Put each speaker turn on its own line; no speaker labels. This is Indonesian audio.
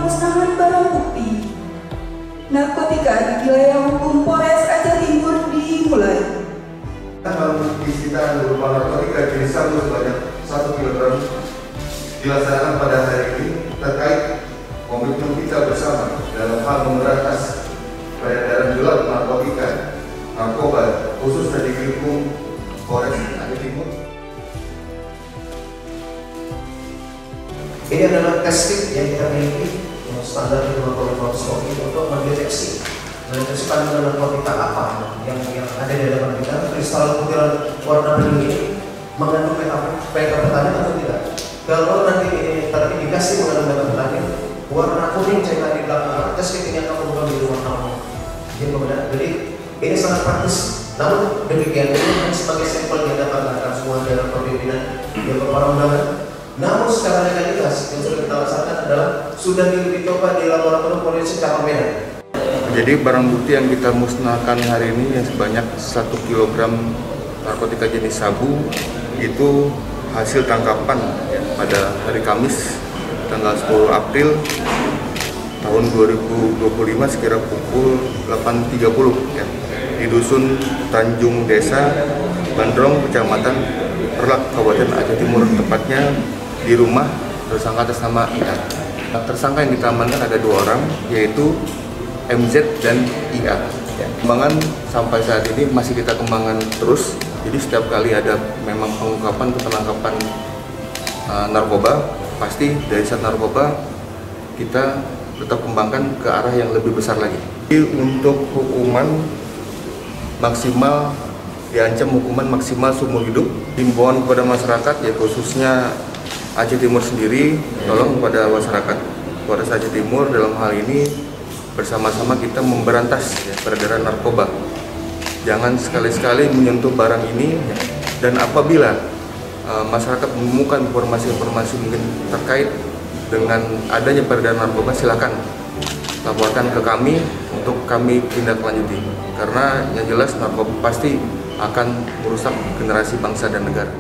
pemusnahan barang bukti narkotika di wilayah hukum Polres Aceh Timur dimulai.
Barang bukti sitaan berupa narkotika jenis sabu sebanyak 1 kg dilaksanakan pada hari ini terkait komitmen kita bersama dalam hal memberantas peredaran gelap narkoba khususnya di hukum Polres Aceh Timur.
Ini adalah tes kit yang kita miliki standar mikroskopik untuk mendeteksi kandungan narkotika apa yang ada di dalam kita. Kristal butiran warna bening ini mengandung methamphetamine atau tidak? Kalau nanti terindikasi mengandung methamphetamine, warna kuning cairan di dalam tes kit ini akan berubah menjadi warna ungu. Jadi ini sangat praktis. Namun demikian ini sebagai sampel yang dapat menggunakan semua dalam pemimpinan yang para undangan. Namun secara legalitas yang sudah kita laksanakan adalah sudah dicoba di laboratorium forensik Cabang Medan.
Jadi barang bukti yang kita musnahkan hari ini yang sebanyak 1 kg narkotika jenis sabu itu hasil tangkapan ya, pada hari Kamis tanggal 10 April tahun 2025 sekira pukul 8.30 ya, di Dusun Tanjung Desa Bandrong, Kecamatan Perlak, Kabupaten Aceh Timur, tepatnya di rumah tersangka atas nama IA. Tersangka yang kita amankan ada 2 orang, yaitu MZ dan IA. Kembangan sampai saat ini masih kita kembangkan terus. Jadi setiap kali ada memang pengungkapan atau penangkapan narkoba, pasti dari saat narkoba kita tetap kembangkan ke arah yang lebih besar lagi. Jadi untuk hukuman maksimal, diancam hukuman maksimal seumur hidup. Himbauan kepada masyarakat ya khususnya Aceh Timur sendiri, tolong kepada masyarakat Polres Aceh Timur dalam hal ini bersama-sama kita memberantas ya, peredaran narkoba. Jangan sekali-sekali menyentuh barang ini ya. Dan apabila masyarakat menemukan informasi-informasi mungkin terkait dengan adanya peredaran narkoba, silakan laporkan ke kami untuk kami tindak lanjuti. Karena yang jelas narkoba pasti akan merusak generasi bangsa dan negara.